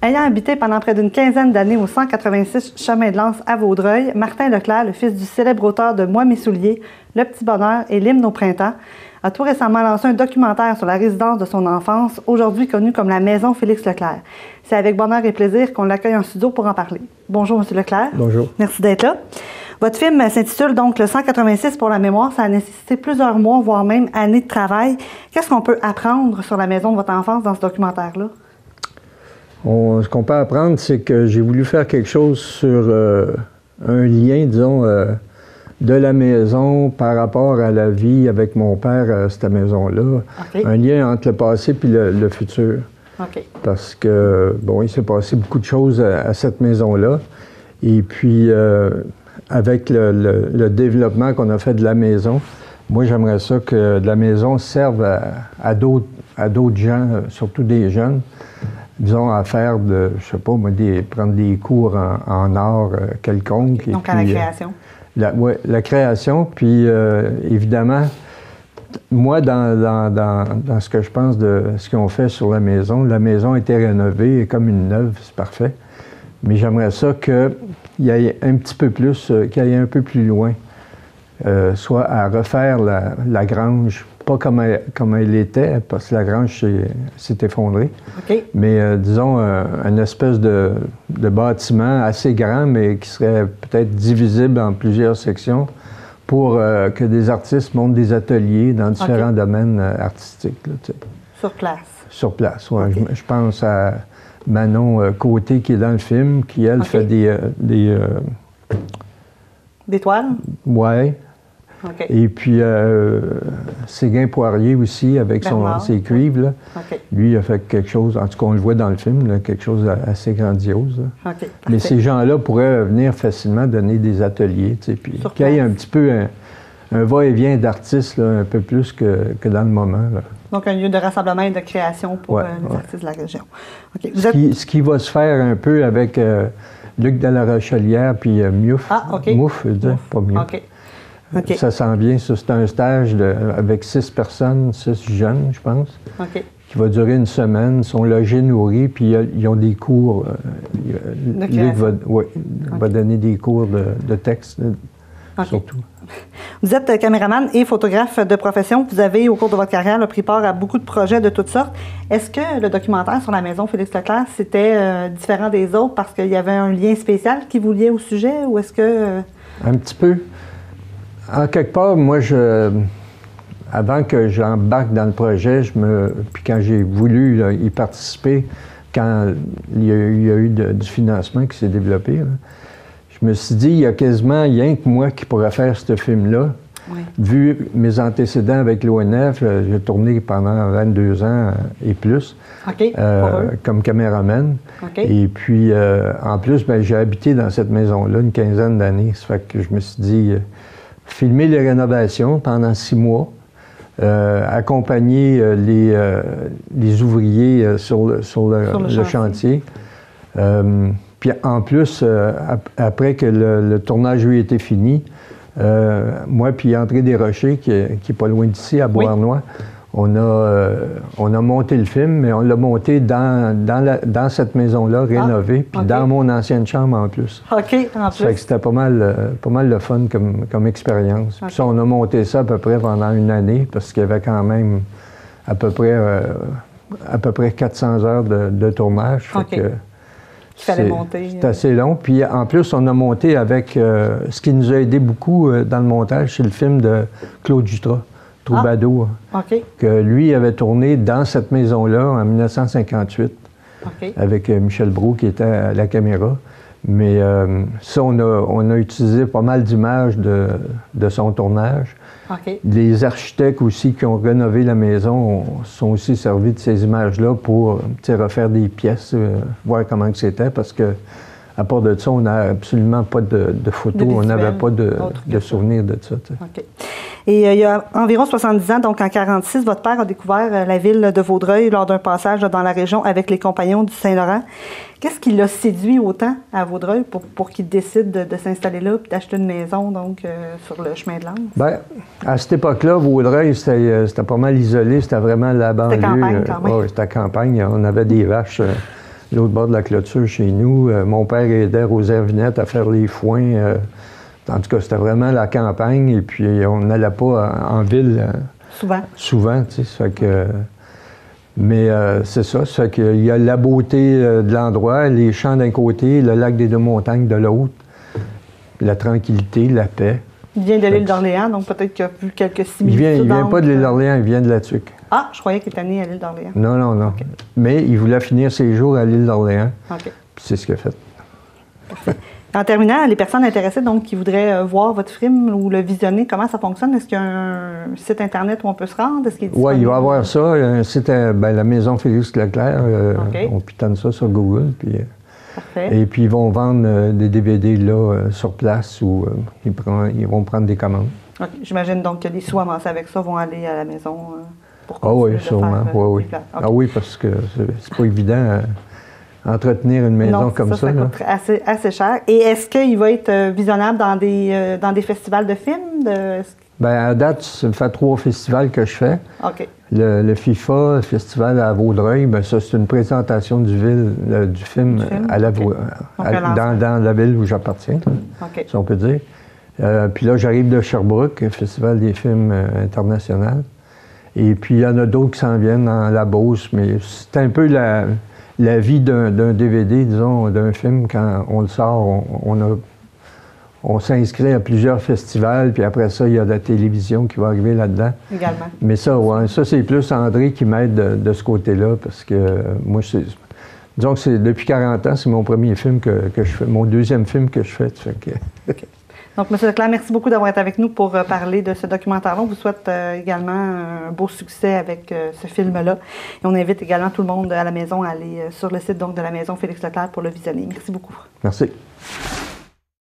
Ayant habité pendant près d'une quinzaine d'années au 186 Chemin de l'Anse à Vaudreuil, Martin Leclerc, le fils du célèbre auteur de Moi mes souliers, Le petit bonheur et l'hymne au printemps, a tout récemment lancé un documentaire sur la résidence de son enfance, aujourd'hui connue comme la Maison Félix Leclerc. C'est avec bonheur et plaisir qu'on l'accueille en studio pour en parler. Bonjour, M. Leclerc. Bonjour. Merci d'être là. Votre film s'intitule donc Le 186 pour la mémoire. Ça a nécessité plusieurs mois, voire même années de travail. Qu'est-ce qu'on peut apprendre sur la maison de votre enfance dans ce documentaire-là? Ce qu'on peut apprendre, c'est que j'ai voulu faire quelque chose sur un lien, disons, de la maison par rapport à la vie avec mon père à cette maison-là. Okay. Un lien entre le passé et le futur. Okay. Parce que, bon, il s'est passé beaucoup de choses à cette maison-là. Et puis, avec le développement qu'on a fait de la maison, moi, j'aimerais ça que la maison serve à d'autres gens, surtout des jeunes, disons, à faire je sais pas, moi, prendre des cours en art quelconque. Donc, à la création. Oui, la création. Puis, évidemment, moi, dans ce que je pense de ce qu'ils ont fait sur la maison a été rénovée comme une neuve, c'est parfait. Mais j'aimerais ça qu'il y ait un petit peu plus, qu'il y ait un peu plus loin, soit à refaire la grange, pas comme elle était, parce que la grange s'est effondrée. Okay. Mais disons, une espèce de bâtiment assez grand, mais qui serait peut-être divisible en plusieurs sections pour que des artistes montent des ateliers dans différents domaines artistiques. Là, sur place? Sur place, oui. Okay. Je pense à Manon Côté, qui est dans le film, qui, elle, fait des toiles? Oui. Okay. Et puis, Séguin Poirier aussi, avec ses cuivres. Là. Okay. Lui, il a fait quelque chose, en tout cas, on le voit dans le film, là, quelque chose d'assez grandiose. Okay. Mais ces gens-là pourraient venir facilement donner des ateliers, tu sais, puis qu'il y ait un petit peu un va-et-vient d'artistes, un peu plus que dans le moment. Là. Donc, un lieu de rassemblement et de création pour les artistes de la région. Okay. Ce qui va se faire un peu avec Luc de la Rochelière puis Miouf. Ah, OK. Mouf, je veux dire, pas Miouf. OK. Okay. Ça s'en vient. C'est un stage avec 6 personnes, 6 jeunes, je pense, qui va durer une semaine. Ils sont logés, nourris, puis ils ont des cours. Luc va donner des cours de texte, surtout. Vous êtes caméraman et photographe de profession. Vous avez, au cours de votre carrière, pris part à beaucoup de projets de toutes sortes. Est-ce que le documentaire sur la maison Félix Leclerc, c'était différent des autres parce qu'il y avait un lien spécial qui vous liait au sujet, ou est-ce que... Un petit peu. En quelque part, moi, avant que j'embarque dans le projet, puis quand j'ai voulu y participer, quand il y a eu du financement qui s'est développé, là, je me suis dit, il y a quasiment rien que moi qui pourrais faire ce film-là. Oui. Vu mes antécédents avec l'ONF, j'ai tourné pendant 22 ans et plus comme caméraman. Et puis, en plus, j'ai habité dans cette maison-là une quinzaine d'années. Ça fait que je me suis dit... filmer les rénovations pendant 6 mois, accompagner les ouvriers sur le chantier. Puis en plus, après que le tournage lui était fini, moi puis André Desrochers, qui est pas loin d'ici, à Beauharnois, on a monté le film, mais on l'a monté dans cette maison-là, rénovée, puis dans mon ancienne chambre en plus. OK, en plus. Ça fait que c'était pas mal le fun comme expérience. Puis ça, on a monté ça à peu près pendant une année, parce qu'il y avait quand même à peu près 400 heures de tournage. Fait que qu'il fallait monter. C'est assez long. Puis en plus, on a monté avec... ce qui nous a aidé beaucoup dans le montage, c'est le film de Claude Jutras. Troubadour, que lui avait tourné dans cette maison-là en 1958 avec Michel Brault qui était à la caméra. Mais ça, on a utilisé pas mal d'images de son tournage. Les architectes aussi qui ont rénové la maison sont aussi servis de ces images-là pour refaire des pièces, voir comment c'était, parce que à part de ça, on n'a absolument pas de photos, on n'avait pas de souvenirs de ça. Et il y a environ 70 ans, donc en 1946, votre père a découvert la ville de Vaudreuil lors d'un passage dans la région avec les Compagnons du Saint-Laurent. Qu'est-ce qui l'a séduit autant à Vaudreuil pour qu'il décide de s'installer là et d'acheter une maison donc, sur le chemin de l'Anse? Bien, à cette époque-là, Vaudreuil, c'était pas mal isolé. C'était vraiment la banlieue. C'était campagne quand même. Oui, c'était campagne. On avait des vaches l'autre bord de la clôture chez nous. Mon père aidait Rosaire Vinette à faire les foins. En tout cas, c'était vraiment la campagne, et puis on n'allait pas en ville. Souvent, tu sais, ça fait que... Mais c'est ça fait qu'il y a la beauté de l'endroit, les champs d'un côté, le lac des Deux-Montagnes de l'autre, la tranquillité, la paix. Il vient de l'île d'Orléans, donc peut-être qu'il y a vu quelques similitudes. Il vient pas de l'île d'Orléans, il vient de la Tuque. Ah, je croyais qu'il était né à l'île d'Orléans. Non. Okay. Mais il voulait finir ses jours à l'île d'Orléans. OK. C'est ce qu'il a fait. Parfait. En terminant, les personnes intéressées donc qui voudraient voir votre film ou le visionner, comment ça fonctionne? Est-ce qu'il y a un site Internet où on peut se rendre? Oui, il va y avoir ça. Un site, la Maison Félix Leclerc. On pitonne ça sur Google. Puis, et puis, ils vont vendre des DVD là, sur place où ils vont prendre des commandes. Okay. J'imagine donc que les sous amassés avec ça vont aller à la maison pour continuer de sûrement. Faire, oui. Okay. Ah oui, parce que c'est pas évident entretenir une maison comme ça. Ça coûte assez cher. Et est-ce qu'il va être visionnable dans des festivals de films? À date, ça fait 3 festivals que je fais. OK. Le FIFA, le festival à Vaudreuil, ça, c'est une présentation du film à dans la ville où j'appartiens, si on peut dire. Puis là, j'arrive de Sherbrooke, le Festival des films international. Et puis, il y en a d'autres qui s'en viennent dans la Beauce, mais c'est un peu la vie d'un DVD, disons, d'un film. Quand on le sort, on s'inscrit à plusieurs festivals, puis après ça, il y a la télévision qui va arriver là-dedans. Également. Mais ça, ça c'est plus André qui m'aide de ce côté-là, parce que moi, disons que depuis 40 ans, c'est mon premier film que je fais, mon deuxième film que je fais. Okay. Donc, M. Leclerc, merci beaucoup d'avoir été avec nous pour parler de ce documentaire-là. On vous souhaite également un beau succès avec ce film-là. Et on invite également tout le monde à la maison à aller sur le site donc, de la Maison Félix Leclerc pour le visionner. Merci beaucoup. Merci.